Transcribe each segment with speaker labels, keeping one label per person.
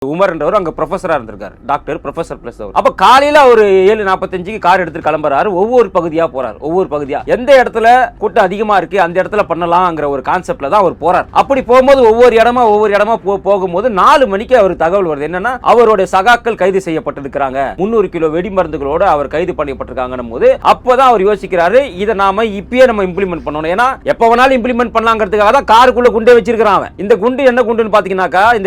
Speaker 1: உமர்ன்றவர் அங்க ப்ரொஃபஸரா இருந்திருக்காரு, doctor professor plus அவர். அப்ப காலையில ஒரு 7:45 கார் எடுத்து கிளம்புறாரு, ஒவ்வொரு பகுதியா போறாரு, ஒவ்வொரு பகுதியா எந்த இடத்துல கூட்டம் அதிகமா இருக்கு அந்த இடத்துல பண்ணலாம்ங்கிற ஒரு கான்செப்ட்ல தான் அவர் போறார். அப்படி போகும்போது ஒவ்வொரு இடமா போகும்போது 4 மணிக்கு அவர் தகவல் வருது, என்னன்னா அவருடைய சகாக்கள் கைது செய்யப்பட்டிருக்கிறாங்க, 300 கிலோ வெடிமருந்துகளோட அவர் கைது பண்ணப்பட்டிருக்காங்கன்னும் போது அப்பதான் அவர் யோசிக்கிறாரு, இதை நாம இப்பயே நம்ம இம்ப்ளிமெண்ட் பண்ணணும். ஏன்னா எப்ப வேணாலும் இம்ப்ளிமெண்ட் பண்ணலாங்கிறதுக்காக தான் காருக்குள்ள குண்டே வச்சிருக்கான். இந்த குண்டு என்ன குண்டுன்னு பாத்தீங்கன்னாக்கா, இந்த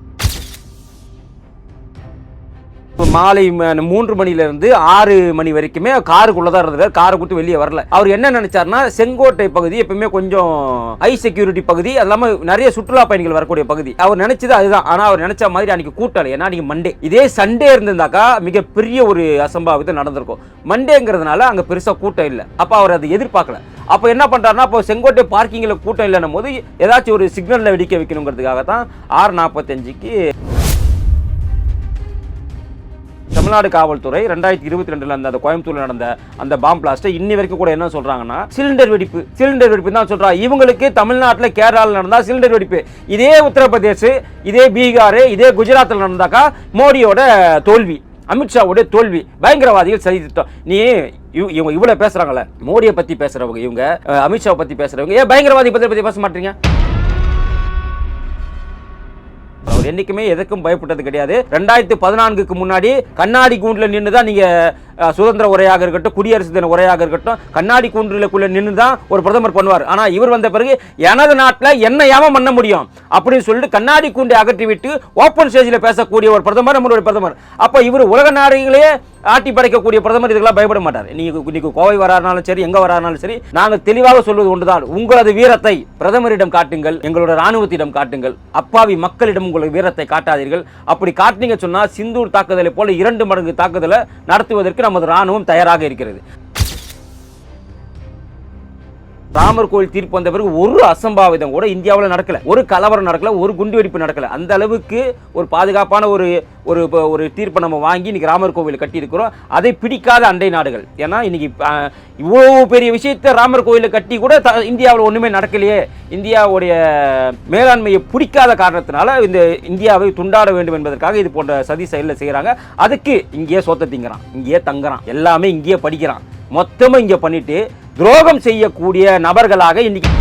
Speaker 1: மாலை 3 மணிலிருந்து 6 மணி வரைக்குமே காருக்குள்ளதான் இருந்தார், காரை கூட்டு வெளியே வரல. அவர் என்ன நினைச்சாருன்னா, செங்கோட்டை பகுதி எப்பவுமே கொஞ்சம் ஹை செக்யூரிட்டி பகுதி, அது இல்லாம நிறைய சுற்றுலா பயணிகள் வரக்கூடிய பகுதி. அவர் நினைச்சது அதுதான். ஆனா அவர் நினைச்ச மாதிரி அன்னைக்கு கூட்டம், ஏன்னா அன்னைக்கு மண்டே. இதே சண்டே இருந்திருந்தாக்கா மிகப்பெரிய ஒரு அசம்பாவிதம் நடந்திருக்கும். மண்டேங்கிறதுனால அங்க பெருசா கூட்டம் இல்லை. அப்ப அவர் அதை எதிர்பார்க்கல. அப்ப என்ன பண்றாருன்னா, இப்போ செங்கோட்டை பார்க்கிங்ல கூட்டம் இல்லைன்னும் போது ஏதாச்சும் ஒரு சிக்னல்ல வெடிக்க வைக்கணுங்கிறதுக்காக தான் 6:45க்கு தமிழ்நாடு காவல்துறை 2022 அந்த கோயம்புத்தூர்ல நடந்த அந்த பாம் பிளாஸ்ட் இன்னி வரைக்கும் கூட என்ன சொல்றாங்கன்னா, சிலிண்டர் வெடிப்பு தான் சொல்றாங்க. இவங்களுக்கு தமிழ்நாட்டுல கேரளால நடந்தா சிலிண்டர் வெடிப்பு, இதே உத்தரப்பிரதேஷ், இதே பீகார், இதே குஜராத்தில் நடந்தாக்கா மோடியோட தோல்வி, அமித்ஷாவோட தோல்வி, பயங்கரவாதிகள் சதி திட்டம். நீ இவங்க இவ்வளவு பேசுறாங்கல்ல, மோடியை பத்தி பேசுறவங்க, இவங்க அமித்ஷா பத்தி பேசுறவங்க, ஏன் பயங்கரவாதி பத்தி பேச மாட்டீங்க? அவர் என்னைக்குமே எதற்கும் பயப்பட்டது கிடையாது. 2014க்கு முன்னாடி கண்ணாடி கூண்டுல நின்றுதான் நீங்க சுதந்திர உரையாக இருக்கட்டும், குடியரசு தின உரையாக இருக்கட்டும், கண்ணாடி கூண்டுக்குள்ள நின்றுதான் ஒரு பிரதமர் பண்ணுவார். ஆனா இவர் வந்த பிறகு எனது நாட்டில் என்ன ஏன் பண்ண முடியும் அப்படின்னு சொல்லிட்டு கண்ணாடி கூண்டை அகற்றி விட்டு ஓப்பன் ஸ்டேஜில் பேசக்கூடிய ஒரு பிரதமர் நம்மளுடைய பிரதமர். அப்ப இவர் உலக நாடுகளே ஆட்டி படைக்கக்கூடிய பிரதமர், இதுக்கெல்லாம் பயப்பட மாட்டார். நீங்க கோவை வரானாலும் சரி, எங்க வரானாலும் சரி, நாங்கள் தெளிவாக சொல்வது ஒன்றுதான், உங்களது வீரத்தை பிரதமரிடம் காட்டுங்கள், எங்களோட ராணுவத்திடம் காட்டுங்கள், அப்பாவி மக்களிடம் உங்களது வீரத்தை காட்டாதீர்கள். அப்படி காட்டினீங்க சொன்னா சிந்தூர் தாக்குதலை போல 2 மடங்கு தாக்குதலை நடத்துவதற்கு நமது ராணுவம் தயாராக இருக்கிறது. ராமர் கோயில் தீர்ப்பு வந்த பிறகு ஒரு அசம்பாவிதம் கூட இந்தியாவில் நடக்கல, ஒரு கலவரம் நடக்கல, ஒரு குண்டுவெடிப்பு நடக்கல. அந்த அளவுக்கு ஒரு பாதுகாப்பான ஒரு தீர்ப்பை நம்ம வாங்கி இன்னைக்கு ராமர் கோவில் கட்டி இருக்கிறோம். அதை பிடிக்காத அண்டை நாடுகள், ஏன்னா இன்னைக்கு இவ்வளவு பெரிய விஷயத்தை ராமர் கோயிலை கட்டி கூட இந்தியாவில் ஒண்ணுமே நடக்கலையே, இந்தியாவுடைய மேலாண்மையை பிடிக்காத காரணத்தினால இந்த இந்தியாவை துண்டாட வேண்டும் என்பதற்காக இது போன்ற சதி செயலை செய்யறாங்க. அதுக்கு இங்கேயே சொத்தை திங்கிறான், இங்கேயே தங்குறான், எல்லாமே இங்கேயே படிக்கிறான், மொத்தமா இங்க பண்ணிட்டு துரோகம் செய்யக்கூடிய நபர்களாக இன்னைக்கு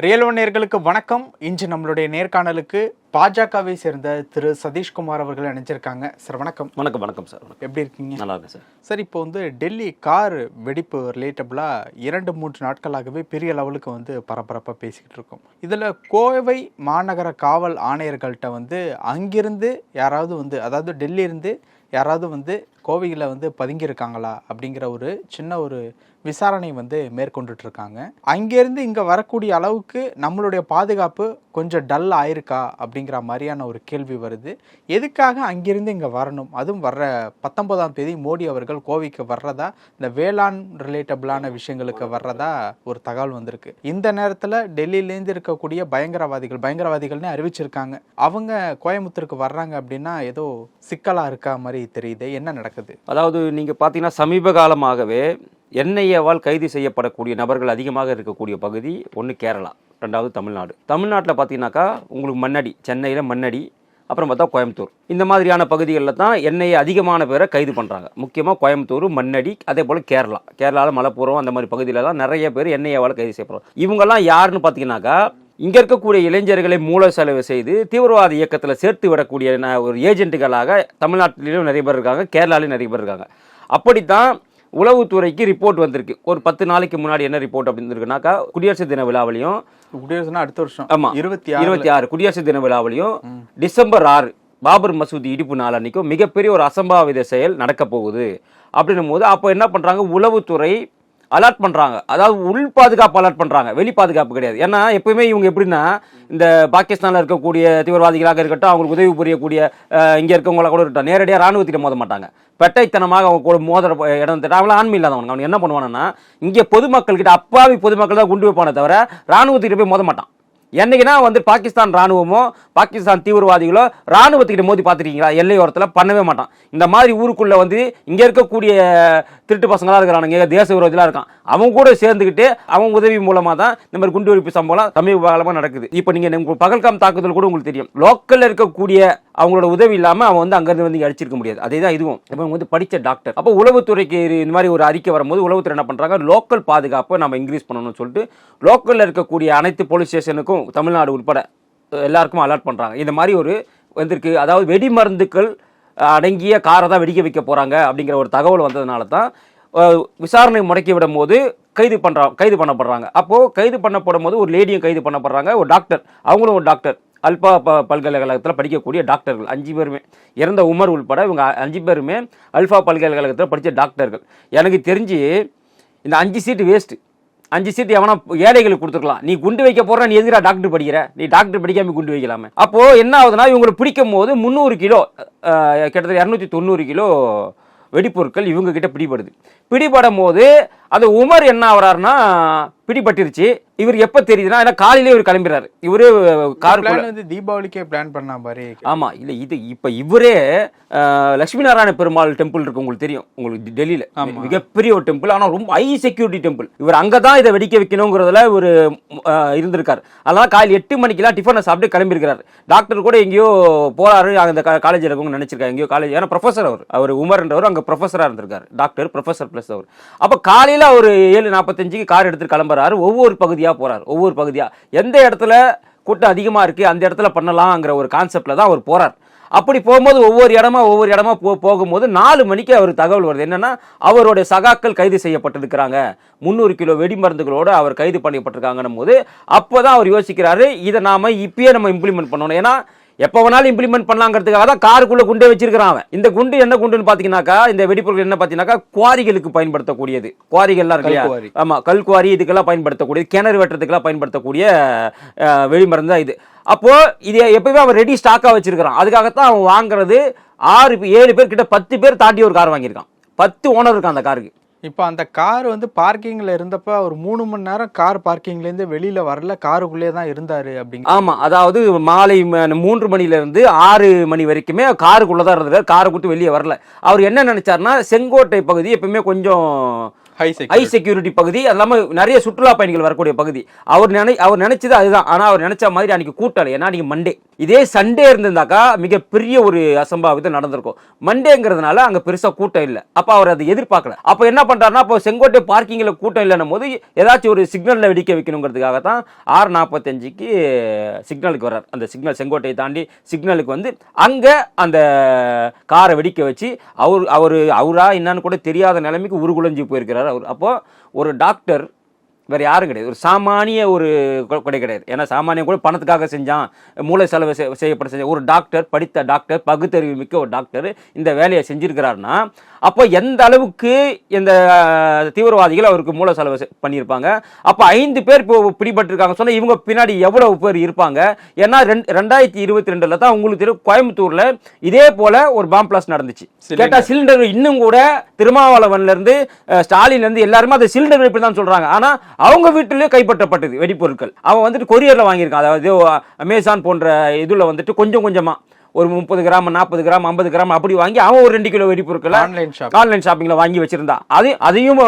Speaker 2: ரியல் ஒன் நேயர்களுக்கு வணக்கம். இன்று நம்மளுடைய நேர்காணலுக்கு பாஜகவை சேர்ந்த திரு சதீஷ்குமார் அவர்கள் இணைஞ்சிருக்காங்க. சார் வணக்கம்.
Speaker 1: வணக்கம். வணக்கம் சார்.
Speaker 2: எப்படி இருக்கீங்க?
Speaker 1: நல்லா இருக்கு சார்.
Speaker 2: சார், இப்போ டெல்லி கார் வெடிப்பு ரிலேட்டபிளாக 2-3 நாட்களாகவே பெரிய லெவலுக்கு பரபரப்பாக பேசிக்கிட்டு இருக்கோம். இதில் கோவை மாநகர காவல் ஆணையர்கள்ட்ட அங்கிருந்து யாராவது அதாவது டெல்லியிருந்து யாராவது கோவையில் பதுங்கியிருக்காங்களா அப்படிங்கிற ஒரு சின்ன ஒரு விசாரணை மேற்கொண்டுட்டு இருக்காங்க. அங்கேருந்து இங்கே வரக்கூடிய அளவுக்கு நம்மளுடைய பாதுகாப்பு கொஞ்சம் டல் ஆயிருக்கா அப்படிங்கிற மாதிரியான ஒரு கேள்வி வருது. எதுக்காக அங்கிருந்து இங்கே வரணும்? அதுவும் வர்ற 19ஆம் தேதி மோடி அவர்கள் கோவைக்கு வர்றதா, இந்த வேளாண் ரிலேட்டபிளான விஷயங்களுக்கு வர்றதா ஒரு தகவல் வந்திருக்கு. இந்த நேரத்தில் டெல்லியிலேருந்து இருக்கக்கூடிய பயங்கரவாதிகள்னு அறிவிச்சிருக்காங்க. அவங்க கோயம்புத்தூருக்கு வர்றாங்க அப்படின்னா ஏதோ சிக்கலாக இருக்கா மாதிரி தெரியுது. என்ன நடக்குது?
Speaker 1: அதாவது நீங்க பார்த்தீங்கன்னா சமீப காலமாகவே என்ஐஏவால் கைது செய்யப்படக்கூடிய நபர்கள் அதிகமாக இருக்கக்கூடிய பகுதி ஒன்று கேரளா, 2வது தமிழ்நாடு. தமிழ்நாட்டில் பார்த்தீங்கன்னாக்கா உங்களுக்கு மண்ணடி, சென்னையில் மண்ணடி, அப்புறம் பார்த்தா கோயம்புத்தூர், இந்த மாதிரியான பகுதிகளில் தான் என்ஐஏ அதிகமான பேரை கைது பண்ணுறாங்க. முக்கியமாக கோயம்புத்தூர், மண்ணடி, அதே போல் கேரளாவில் மலப்புரம் அந்த மாதிரி பகுதியில் தான் நிறைய பேர் என்ஐஏவால் கைது செய்யப்படுறாங்க. இவங்கெல்லாம் யாருன்னு பார்த்தீங்கன்னாக்கா, இங்கே இருக்கக்கூடிய இளைஞர்களை மூல செலவு செய்து தீவிரவாத இயக்கத்தில் சேர்த்து விடக்கூடிய ஒரு ஏஜென்ட்டுகளாக தமிழ்நாட்டிலும் நிறைய பேர் இருக்காங்க, கேரளாலையும் நிறைய பேர் இருக்காங்க. அப்படித்தான் உளவுத்துறைக்கு ரிப்போர்ட் வந்திருக்கு. ஒரு 10 நாளைக்கு முன்னாடி என்ன ரிப்போர்ட் அப்படின்னு இருக்குனாக்கா, குடியரசு தின விழாவிலையும்,
Speaker 2: அடுத்த வருஷம்
Speaker 1: ஆமா 26 குடியரசு தின விழாவிலையும், டிசம்பர் 6 பாபர் மசூதி இடிப்பு நாள் அன்னைக்கும் மிகப்பெரிய ஒரு அசம்பாவித செயல் நடக்க போகுது அப்படின்னும் போது, அப்போ என்ன பண்றாங்க, உளவுத்துறை அலர்ட் பண்றாங்க. அதாவது உள் பாதுகாப்பு அலர்ட் பண்றாங்க, வெளி பாதுகாப்பு கிடையாது. ஏன்னா எப்பவுமே இவங்க எப்படின்னா, இந்த பாகிஸ்தான்ல இருக்கக்கூடிய தீவிரவாதிகளாக இருக்கட்டும், அவங்களுக்கு உதவி புரியக்கூடிய இங்க இருக்கவங்கள கூட இருக்கட்டும், நேரடியாக ராணுவத்திட்ட மோத மாட்டாங்க. பெட்டைத்தனமாக அவங்க கூட மோதிர இடம் அவங்கள ஆண்மை இல்லாதவங்க. அவன் என்ன பண்ணுவானா, இங்கே பொதுமக்கள் கிட்ட, அப்பாவி பொதுமக்கள் தான் குண்டு வைப்பானே தவிர ராணுவத்திட்ட போய் மோத மாட்டான். என்னைக்குன்னா வந்து பாகிஸ்தான் ராணுவமோ பாகிஸ்தான் தீவிரவாதிகளோ ராணுவத்துக்கிட்ட மோதி பார்த்துருக்கீங்களா? எல்லையோரத்தில் பண்ணவே மாட்டான். இந்த மாதிரி ஊருக்குள்ள வந்து இங்க இருக்கக்கூடிய திருட்டு பசங்களா இருக்கிறானுங்க, தேச விரோதிகளா இருக்கான், அவங்க கூட சேர்ந்துக்கிட்டு அவங்க உதவி மூலமா தான் இந்த மாதிரி குண்டு வெடிப்பு சம்பவம் சமீப காலமா நடக்குது. இப்போ நீங்க பகல்காம் தாக்குதல் கூட உங்களுக்கு தெரியும், லோக்கல்ல இருக்கக்கூடிய அவங்களோட உதவி இல்லாம அவன் வந்து அங்கிருந்து வந்து அடிச்சிருக்க முடியாது. அதே தான் இதுவும். இப்போ வந்து படிச்ச டாக்டர், அப்போ உளவுத்துறைக்கு இந்த மாதிரி ஒரு அறிக்கை வரும்போது உளவுத்துறை என்ன பண்றாங்க, லோக்கல் பாதுகாப்பை நம்ம இன்க்ரீஸ் பண்ணணும்னு சொல்லிட்டு லோக்கல்ல இருக்கக்கூடிய அனைத்து போலீஸ் ஸ்டேஷனுக்கும் தமிழ்நாடு உட்பட எல்லாருக்கும் அலர்ட் பண்றாங்க. இந்த மாதிரி ஒரு வந்திருக்கு, அதாவது வெடி மருந்துகள் அடங்கிய காரை தான் வெடிக்க வைக்க போறாங்க அப்படிங்கிற ஒரு தகவல் வந்ததுனால தான் விசாரணை முடக்கி விடும் போது கைது பண்ணப்படுறாங்க. அப்போ கைது பண்ணப்படும் போது ஒரு லேடியும் கைது பண்ணப்படுறாங்க, ஒரு டாக்டர், அவங்களும் ஒரு டாக்டர், அல்பா பல்கலைக்கழகத்தில் படிக்கக்கூடிய டாக்டர்கள் 5 பேருமே, இறந்த உமர் உள்பட இவங்க 5 பேருமே அல்பா பல்கலைக்கழகத்தில் படித்த டாக்டர்கள். எனக்கு தெரிஞ்சு இந்த 5 சீட்டு வேஸ்ட்டு. 5 சீட்டு எவனா ஏழைகளுக்கு கொடுத்துருக்கலாம். நீ குண்டு வைக்க போற, நீ எதுக்குடா டாக்டர் படிக்கிற? நீ டாக்டர் படிக்காம குண்டு வைக்கலாமே. அப்போ என்ன ஆகுதுன்னா, இவங்களை பிடிக்கும் போது 300 கிலோ கிட்டத்தட்ட 290 கிலோ வெடிப்பொருட்கள் இவங்க கிட்ட பிடிபடும் போது அது உமர் என்ன ஆகிறாருன்னா, பிடிபட்டுருச்சு. இவர் எப்ப தெரியுதுன்னா, ஏன்னா காலையிலே இவர் கிளம்பிறாரு. இவரு காருக்குள்ள
Speaker 2: வந்து தீபாவளிக்கே பிளான் பண்ண மாதிரி.
Speaker 1: ஆமா, இல்ல இது இப்ப இவரே லட்சுமி நாராயண பெருமாள் டெம்பிள் இருக்கு, உங்களுக்கு தெரியும், உங்களுக்கு டெல்லியில மிகப்பெரிய ஒரு டெம்பிள், ஆனா ரொம்ப ஹை செக்யூரிட்டி டெம்பிள். இவர் அங்கதான் இதை வெடிக்க வைக்கணுங்கிறதுல ஒரு இருந்திருக்காரு. அதனால காலையில் 8 மணிக்கெல்லாம் டிஃபனை சாப்பிட்டு கிளம்பியிருக்கிறாரு. டாக்டர் கூட எங்கேயோ போறாரு, அந்த காலேஜ் இருக்கவங்க நினைச்சிருக்காங்க எங்கேயோ காலேஜ், ஏன்னா ப்ரொஃபசர் அவர் உமர்ன்றவர் அங்க ப்ரொஃபஸரா இருந்திருக்காரு, டாக்டர் ப்ரொஃபசர் பிளஸ் அவர். அப்ப காலையில ஒரு 7:45 கார் எடுத்து கிளம்புறாரு, ஒவ்வொரு பகுதியா போறாரு, ஒவ்வொரு பகுதியா எந்த இடத்துல கூட்டம் அதிகமா இருக்கு அந்த இடத்துல பண்ணலாம்ங்கிற ஒரு கான்செப்ட்ல தான் அவர் போறார். அப்படி போகும்போது ஒவ்வொரு இடமா போகும்போது 4 மணிக்கு அவர் தகவல் வருது, என்னன்னா அவருடைய சகாக்கள் கைது செய்யப்பட்டிருக்கிறாங்க, 300 கிலோ வெடி மருந்துகளோடு அவர் கைது பண்ணப்பட்டிருக்காங்கன்னும் போது அப்போதான் அவர் யோசிக்கிறாரு, இதை நாம இப்பயே நம்ம இம்ப்ளிமெண்ட் பண்ணணும். ஏன்னா எப்போ வேணாலும் இம்ப்ளிமெண்ட் பண்ணலாங்கிறதுக்காக தான் காருக்குள்ள குண்டே வச்சிருக்கிறான் அவன். இந்த குண்டு என்ன குண்டுன்னு பாத்தீங்கன்னாக்கா, இந்த வெடிப்பொருட்கள் என்ன பாத்தீங்கன்னாக்கா, குவாரிகளுக்கு பயன்படுத்தக்கூடியது, குவாரிகள்லாம் இருக்கு இல்லையா, ஆமா, கல் குவாரி, இதுக்கெல்லாம் பயன்படுத்தக்கூடியது, கிணறு வெட்டுறதுக்கெல்லாம் பயன்படுத்தக்கூடிய வெடிமருந்து தான் இது. அப்போ இது எப்பவுமே அவன் ரெடி ஸ்டாக்கா வச்சிருக்கிறான். அதுக்காகத்தான் அவன் வாங்குறது 6-7 பேர் கிட்ட 10 பேர் தாண்டி ஒரு கார் வாங்கியிருக்கான். 10 ஓனர் இருக்கான் அந்த காருக்கு.
Speaker 2: இப்போ அந்த கார் வந்து பார்க்கிங்ல இருந்தப்ப ஒரு 3 மணி நேரம் கார் பார்க்கிங்ல இருந்து வெளியில வரல, காருக்குள்ளே தான் இருந்தாரு அப்படிங்க.
Speaker 1: ஆமா, அதாவது மாலை 3 மணில இருந்து 6 மணி வரைக்குமே காருக்குள்ளதான் இருந்தாரு, காரை கூட்டு வெளியே வரல. அவர் என்ன நினைச்சாருன்னா, செங்கோட்டை பகுதி எப்பவுமே கொஞ்சம் ஹை செக்யூரிட்டி பகுதி, அது இல்லாம நிறைய சுற்றுலா பயணிகள் வரக்கூடிய பகுதி. அவர் நினைச்சது அதுதான். ஆனா அவர் நினைச்ச மாதிரி அன்னைக்கு கூட்டல. ஏன்னா நீங்க மண்டே, இதே சண்டே இருந்திருந்தாக்கா மிகப்பெரிய ஒரு அசம்பாவிதம் நடந்திருக்கும். மண்டேங்கிறதுனால அங்க பெருசா கூட்டம் இல்லை. அப்ப அவர் அதை எதிர்பார்க்கல. அப்ப என்ன பண்றாருன்னா, இப்போ செங்கோட்டை பார்க்கிங்ல கூட்டம் இல்லைன்னும் போது ஏதாச்சும் ஒரு சிக்னல்ல வெடிக்க வைக்கணுங்கிறதுக்காக தான் 6:45க்கு சிக்னலுக்கு வர்றார். அந்த சிக்னல் செங்கோட்டையை தாண்டி சிக்னலுக்கு வந்து அங்க அந்த காரை வெடிக்க வச்சு அவரா என்னன்னு கூட தெரியாத நிலைமைக்கு உருகுலைஞ்சு போயிருக்கிறார். அப்போ ஒரு டாக்டர் வேற யாரும் கிடையாது, ஒரு சாமானிய ஒரு கொடை கிடையாது. ஏன்னா சாமானிய கூட பணத்துக்காக செஞ்சான், மூளை செலவு செய்யப்பட்ட செஞ்ச ஒரு டாக்டர், படித்த டாக்டர், பகுத்தறிவு மிக்க ஒரு டாக்டர் இந்த வேலையை செஞ்சிருக்கிறாருன்னா, அப்போ எந்த அளவுக்கு இந்த தீவிரவாதிகள் அவருக்கு மூளை செலவு பண்ணியிருப்பாங்க. அப்போ 5 பேர் இப்போ பிடிபட்டிருக்காங்க சொன்னா, இவங்க பின்னாடி எவ்வளவு பேர் இருப்பாங்க? ஏன்னா 2022 தான் உங்களுக்கு தெரியும், கோயம்புத்தூர்ல இதே போல ஒரு பாம் பிளாஸ்ட் நடந்துச்சு. கேட்டா சிலிண்டர் இன்னும் கூட திருமாவளவன்ல இருந்து ஸ்டாலின்ல இருந்து எல்லாருமே அந்த சிலிண்டர் வெடிப்பு தான் சொல்றாங்க. ஆனா அவங்க வீட்டிலேயே கைப்பற்றப்பட்டது வெடிப்பொருட்கள். அவன் வந்துட்டு கொரியர்ல வாங்கியிருக்கான். அதாவது அமேசான் போன்ற இதுல வந்துட்டு கொஞ்சம் கொஞ்சமா ஒரு 30 கிராம் 40 கிராம் 50 கிராம் அப்படி வாங்கி அவன் ஒரு 2 கிலோ வெடிப்பொருட்களை ஆன்லைன் ஷாப்பிங்ல வாங்கி வச்சிருந்தா. அதையும்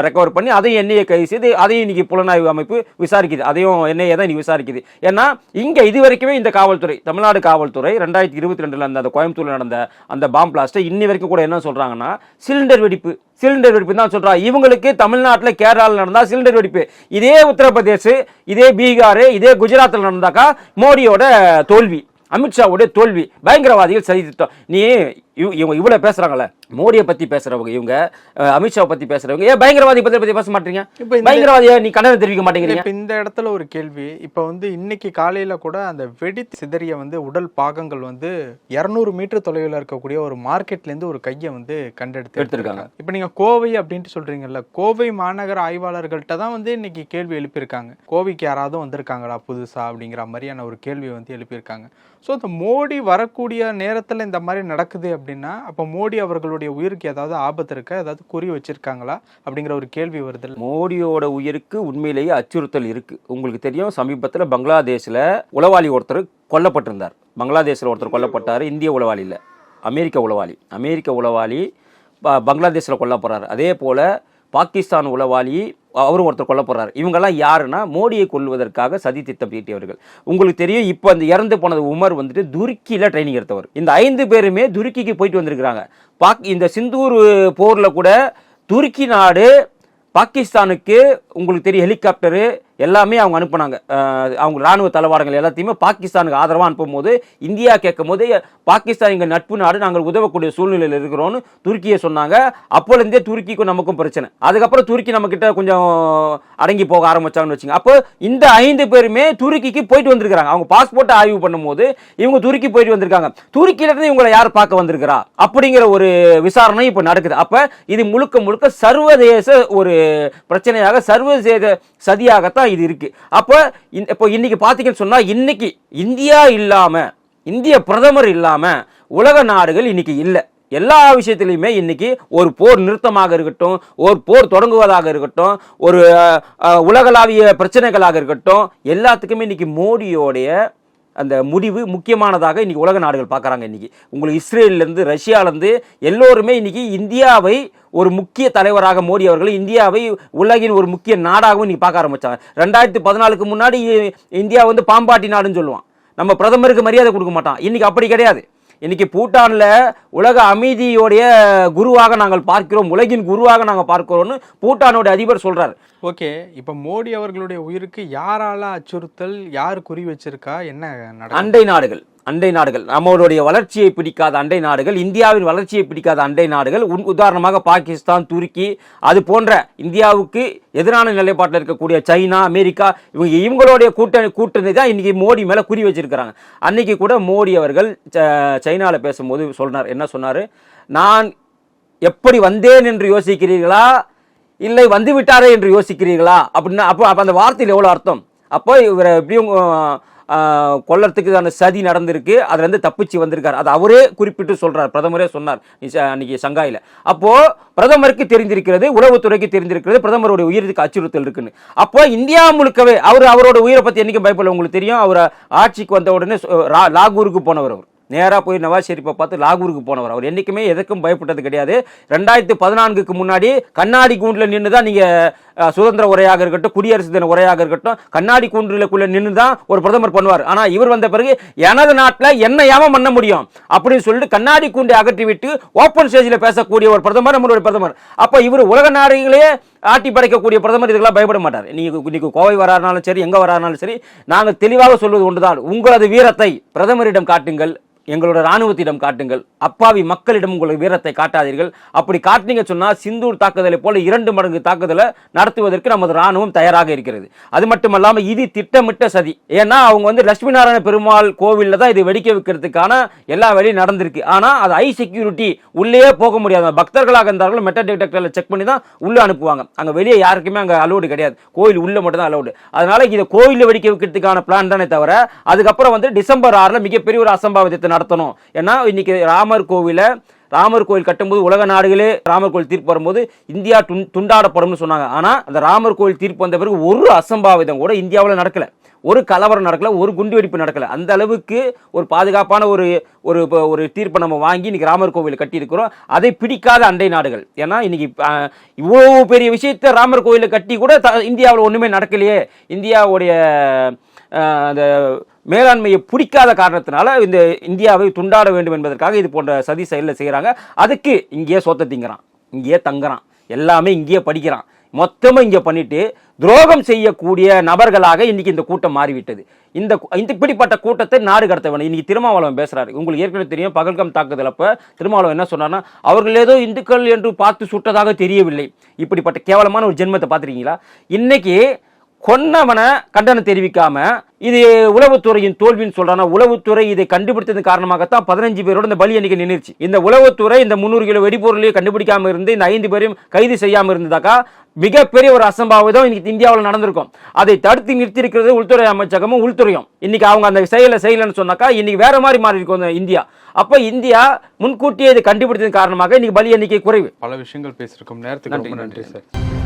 Speaker 1: ரெக்கவர் பண்ணி அதையும் என்ஐஏ கைது செய்து அதையும் இன்னைக்கு புலனாய்வு அமைப்பு விசாரிக்குது. அதையும் என்ஐஏ தான் இன்னைக்கு விசாரிக்குது. ஏன்னா இங்க இது வரைக்குமே இந்த காவல்துறை, தமிழ்நாடு காவல்துறை 2022 அந்த கோயம்புத்தூர்ல நடந்த அந்த பாம் பிளாஸ்ட் இன்னி வரைக்கும் கூட என்ன சொல்றாங்கன்னா, சிலிண்டர் வெடிப்பு தான் சொல்றாங்க. இவங்களுக்கு தமிழ்நாட்டில் கேரளாவில் நடந்தா சிலிண்டர் வெடிப்பு, இதே உத்தரப்பிரதேஷ், இதே பீகார், இதே குஜராத்தில் நடந்தாக்கா மோடியோட தோல்வி, அமித்ஷாவுடைய தோல்வி, பயங்கரவாதிகள் சதி திட்டம். நீ இவங்க இவ்வளவு பேசுறாங்கல்ல, மோடியை பத்தி பேசுறவங்க, இவங்க அமித்ஷாவை பத்தி பேசுறவங்க, ஏன் பயங்கரவாதி பத்தி பேச மாட்டீங்க? பயங்கரவாதியை நீ கண்டனம் தெரிவிக்க மாட்டேங்கிறீங்க.
Speaker 2: இந்த இடத்துல ஒரு கேள்வி, இப்ப வந்து இன்னைக்கு காலையில கூட அந்த வெடி சிதறிய வந்து உடல் பாகங்கள் வந்து 200 மீட்டர் தொலைவில் இருக்கக்கூடிய ஒரு மார்க்கெட்ல இருந்து ஒரு கையை வந்து எடுத்திருக்காங்க. இப்ப நீங்க கோவை அப்படின்ட்டு சொல்றீங்கல்ல, கோவை மாநகர ஆய்வாளர்கள்ட்ட தான் வந்து இன்னைக்கு கேள்வி எழுப்பியிருக்காங்க. கோவைக்கு யாராவது வந்திருக்காங்களா புதுசா அப்படிங்கிற மாதிரியான ஒரு கேள்வி வந்து எழுப்பியிருக்காங்க. ஸோ இந்த மோடி வரக்கூடிய நேரத்தில் இந்த மாதிரி நடக்குது அப்படின்னா, அப்போ மோடி அவர்களுடைய அவர்களுடைய உயிருக்கு ஏதாவது ஆபத்து இருக்கா, ஏதாவது குறி வச்சிருக்காங்களா அப்படிங்கிற ஒரு கேள்வி வருது.
Speaker 1: மோடியோட உயிருக்கு உண்மையிலேயே அச்சுறுத்தல் இருக்கு. உங்களுக்கு தெரியும், சமீபத்தில் பங்களாதேஷில் உளவாளி ஒருத்தர் கொல்லப்பட்டிருந்தார். பங்களாதேஷில் ஒருத்தர் கொல்லப்பட்டார். இந்திய உளவாளி இல்லை, அமெரிக்க உளவாளி பங்களாதேஷில் கொல்லப்படுறார். அதே போல் பாகிஸ்தான் உளவாளி அவரும் ஒருத்தர் கொல்லப்படுறார். இவங்கெல்லாம் யாருன்னா மோடியை கொல்வதற்காக சதி திட்டம் தீட்டியவர்கள். உங்களுக்கு தெரியும், இப்போ அந்த இறந்து போனது உமர் வந்துட்டு துருக்கியில் ட்ரைனிங் எடுத்தவர். இந்த 5 பேருமே துருக்கிக்கு போயிட்டு வந்திருக்கிறாங்க. இந்த சிந்தூர் போரில் கூட துருக்கி நாடு பாகிஸ்தானுக்கு உங்களுக்கு தெரியும் ஹெலிகாப்டரு எல்லாமே அவங்க அனுப்புனாங்க. அவங்க ராணுவ தளவாடங்கள் எல்லாத்தையுமே பாகிஸ்தானுக்கு ஆதரவாக அனுப்பும் போது இந்தியா கேட்கும் போது பாகிஸ்தான் எங்கள் நட்பு நாடு, நாங்கள் உதவக்கூடிய சூழ்நிலையில் இருக்கிறோன்னு துருக்கியை சொன்னாங்க. அப்போலேருந்தே துருக்கிக்கும் நமக்கும் பிரச்சனை. அதுக்கப்புறம் துருக்கி நம்ம கிட்ட கொஞ்சம் அடங்கி போக ஆரம்பிச்சாங்கன்னு வச்சுங்க. அப்போ இந்த 5 பேருமே துருக்கிக்கு போயிட்டு வந்திருக்காங்க. அவங்க பாஸ்போர்ட்டை ஆய்வு பண்ணும்போது இவங்க துருக்கி போயிட்டு வந்திருக்காங்க. துருக்கியிலிருந்து இவங்களை யார் பார்க்க வந்திருக்கிறா அப்படிங்கிற ஒரு விசாரணை இப்போ நடக்குது. அப்போ இது முழுக்க சர்வதேச ஒரு பிரச்சனையாக, சர்வதேச சதியாகத்தான் இது இருக்கு. அப்போ இன்னைக்கு பாத்தீங்கன்னு சொன்னா, இன்னைக்கு இந்தியா இல்லாம, இந்திய பிரதமர் இல்லாம உலக நாடுகள் இன்னைக்கு இல்லை. எல்லா விஷயத்திலையுமே இன்னைக்கு ஒரு போர் நிறுத்தமாக இருக்கட்டும், ஒரு போர் தொடங்குவதாக இருக்கட்டும், ஒரு உலகளாவிய பிரச்சனைகளாக இருக்கட்டும், எல்லாத்துக்குமே இன்னைக்கு மோடியோடைய அந்த முடிவு முக்கியமானதாக இன்னைக்கு உலக நாடுகள் பார்க்குறாங்க. இன்னைக்கு உங்களுக்கு இஸ்ரேல்லேருந்து ரஷ்யாவிலேருந்து எல்லோருமே இன்னைக்கு இந்தியாவை ஒரு முக்கிய தலைவராக, மோடி அவர்கள் இந்தியாவை உலகின் ஒரு முக்கிய நாடாகவும் இன்னைக்கு பார்க்க ஆரம்பிச்சாங்க. 2014க்கு முன்னாடி இந்தியா வந்து பாம்பாட்டி நாடுன்னு சொல்லுவான், நம்ம பிரதமருக்கு மரியாதை கொடுக்க மாட்டான். இன்னைக்கு அப்படி கிடையாது. இன்னைக்கு பூட்டான்ல உலக அமைதியோடைய குருவாக நாங்கள் பார்க்கிறோம், உலகின் குருவாக நாங்கள் பார்க்கிறோம்னு பூட்டானோட அதிபர் சொல்றாரு.
Speaker 2: ஓகே, இப்ப மோடி அவர்களுடைய உயிருக்கு யாரால அச்சுறுத்தல், யார் குறி வச்சிருக்கா, என்ன?
Speaker 1: அண்டை நாடுகள், நம்மளுடைய வளர்ச்சியை பிடிக்காத அண்டை நாடுகள், இந்தியாவின் வளர்ச்சியை பிடிக்காத அண்டை நாடுகள், உதாரணமாக பாகிஸ்தான், துருக்கி, அது போன்ற இந்தியாவுக்கு எதிரான நிலைப்பாட்டில் இருக்கக்கூடிய சைனா, அமெரிக்கா, இவங்களுடைய கூட்டணி தான் இன்னைக்கு மோடி மேல குறி வச்சிருக்கிறாங்க. அன்னைக்கு கூட மோடி அவர்கள் சைனாவில் பேசும்போது சொன்னார், என்ன சொன்னாரு, நான் எப்படி வந்தேன் என்று யோசிக்கிறீர்களா, இல்லை வந்து விட்டாரே என்று யோசிக்கிறீர்களா அப்படின்னா, அப்போ அந்த வார்த்தையில் எவ்வளோ அர்த்தம். அப்போ இவர் எப்படியும் கொல்லறதுக்கு அந்த சதி நடந்திருக்கு, அதுல இருந்து தப்பிச்சு வந்திருக்காரு. அது அவரே குறிப்பிட்டு சொல்றார், பிரதமரே சொன்னார் அன்னைக்கு சங்காயில. அப்போ பிரதமருக்கு தெரிந்திருக்கிறது, உளவுத்துறைக்கு தெரிந்திருக்கிறது பிரதமருடைய உயிருக்கு அச்சுறுத்தல் இருக்குன்னு. அப்போ இந்தியா முழுக்கவே அவரோட உயிரை பத்தி என்னைக்கும் பயப்படல. உங்களுக்கு தெரியும், அவர் ஆட்சிக்கு வந்த உடனே லாகூருக்கு போனவர், அவர் நேராக போய் நவாஸ் ஷெரீஃபை பார்த்து லாகூருக்கு போனவர். அவர் என்றைக்குமே எதுக்கும் பயப்பட்டது கிடையாது. 2014க்கு முன்னாடி கண்ணாடி கூண்டில் நின்று தான் நீங்கள் சுதந்திர உரையாக இருக்கட்டும், குடியரசு தின உரையாக இருக்கட்டும், கண்ணாடி கூண்டுக்குள்ள நின்று தான் ஒரு பிரதமர் பண்ணுவார். ஆனால் இவர் வந்த பிறகு எனது நாட்டில் என்ன ஏமா பண்ண முடியும் அப்படின்னு சொல்லிட்டு கண்ணாடி கூண்டை அகற்றிவிட்டு ஓப்பன் ஸ்டேஜில் பேசக்கூடிய ஒரு பிரதமர் நம்மளுடைய பிரதமர். அப்போ இவர் உலக நாடுகளே ஆட்டி படைக்கக்கூடிய பிரதமர், இதுக்கெல்லாம் பயப்பட மாட்டார். இன்னைக்கு கோவை வரானாலும் சரி, எங்கே வரானாலும் சரி, நாங்கள் தெளிவாக சொல்வது ஒன்றுதான், உங்களது வீரத்தை பிரதமரிடம் காட்டுங்கள், எங்களோட ராணுவத்திடம் காட்டுங்கள், அப்பாவி மக்களிடம் உங்களோட வீரத்தை காட்டாதீர்கள். அப்படி காட்டினீங்க சொன்னா சிந்தூர் தாக்குதலை போல 2 மடங்கு தாக்குதலை நடத்துவதற்கு நமது ராணுவம் தயாராக இருக்கிறது. அது மட்டுமல்லாம இது திட்டமிட்ட சதி. ஏன்னா அவங்க வந்து லட்சுமி நாராயண பெருமாள் கோவில்ல தான் இது வெடிக்க வைக்கிறதுக்கான எல்லா வேலையும் நடந்திருக்கு. ஆனா அது ஹை செக்யூரிட்டி, உள்ளே போக முடியாது. பக்தர்களாக இருந்தாலும் மெட்டல் டிடெக்டர்ல செக் பண்ணி தான் உள்ள அனுப்புவாங்க. அங்க வெளியே யாருக்குமே அங்க அலோடு கிடையாது, கோயில் உள்ள மட்டும் தான் அலோடு. அதனால இதை கோயிலில் வெடிக்க வைக்கிறதுக்கான பிளான் தானே தவிர, அதுக்கப்புறம் வந்து டிசம்பர் 6 மிகப்பெரிய ஒரு அசம்பாவிதத்தை நடத்தணும். ஏன்னா இன்னைக்கு ராமர் கோயில் கட்டும்போது உலக நாடுகளே ராமர் கோயில் தீர்ப்பு வரும்போது இந்தியா துண்டாடப்படும் சொன்னாங்க. ஆனா அந்த ராமர் கோயில் தீர்ப்பு வந்த பிறகு ஒரு அசம்பாவிதம் கூட இந்தியாவில் நடக்கல, ஒரு கலவரம் நடக்கல, ஒரு குண்டு வெடிப்பு நடக்கல. அந்த அளவுக்கு ஒரு பாதுகாப்பான ஒரு தீர்ப்பை நம்ம வாங்கி இன்னைக்கு ராமர் கோவில் கட்டி இருக்கிறோம். அதை பிடிக்காத அண்டை நாடுகள், ஏன்னா இன்னைக்கு இவ்வளவு பெரிய விஷயத்தை ராமர் கோயிலை கட்டி கூட இந்தியாவில் ஒண்ணுமே நடக்கலையே, இந்தியாவுடைய அந்த மேலாண்மையை பிடிக்காத காரணத்தினால இந்த இந்தியாவை துண்டாட வேண்டும் என்பதற்காக இது போன்ற சதி செயலில் செய்கிறாங்க. அதுக்கு இங்கேயே சொத்தை திங்கிறான், இங்கேயே தங்குறான், எல்லாமே இங்கேயே படிக்கிறான், மொத்தமாக இங்கே பண்ணிட்டு துரோகம் செய்யக்கூடிய நபர்களாக இன்னைக்கு இந்த கூட்டம் மாறிவிட்டது. இந்த இப்படிப்பட்ட கூட்டத்தை நாடு கடத்த வேண்டும். இன்னைக்கு திருமாவளவன் பேசுறாரு, உங்களுக்கு ஏற்கனவே தெரியும், பகல்காம் தாக்குதல் அப்ப திருமாவளவன் என்ன சொன்னார்னா, அவர்கள் ஏதோ இந்துக்கள் என்று பார்த்து சுட்டதாக தெரியவில்லை. இப்படிப்பட்ட கேவலமான ஒரு ஜென்மத்தை பார்த்துருக்கீங்களா? இன்னைக்கு கொன்னவனை கண்டனம் தெரிவிக்காம இது உளவுத்துறையின் தோல்வின்னு சொல்றாங்க. உளவுத்துறை இதை கண்டுபிடித்ததன் காரணமாகத்தான் 15 பேரோட இந்த பலி எண்ணிக்கை நின்றுச்சு. இந்த உளவுத்துறை இந்த 300 கிலோ வெடிபொருளையே கண்டுபிடிக்காம இருந்து இந்த 5 பேரையும் கைது செய்யாம இருந்ததாக்கா மிகப்பெரிய ஒரு அசம்பாவிதம் இன்னைக்கு இந்தியாவில் நடந்திருக்கும். அதை தடுத்து நிறுத்தி இருக்கிறது உள்துறை அமைச்சகமும் உள்துறையும். இன்னைக்கு அவங்க அந்த செய்யலன்னு சொன்னாக்கா இன்னைக்கு வேற மாதிரி மாறி இருக்கும் இந்தியா. அப்ப இந்தியா முன்கூட்டியே இதை கண்டுபிடித்ததன் காரணமாக இன்னைக்கு பலி எண்ணிக்கை குறைவு.
Speaker 2: பல விஷயங்கள் பேசியிருக்கோம். நேரத்துக்கு ரொம்ப நன்றி சார்.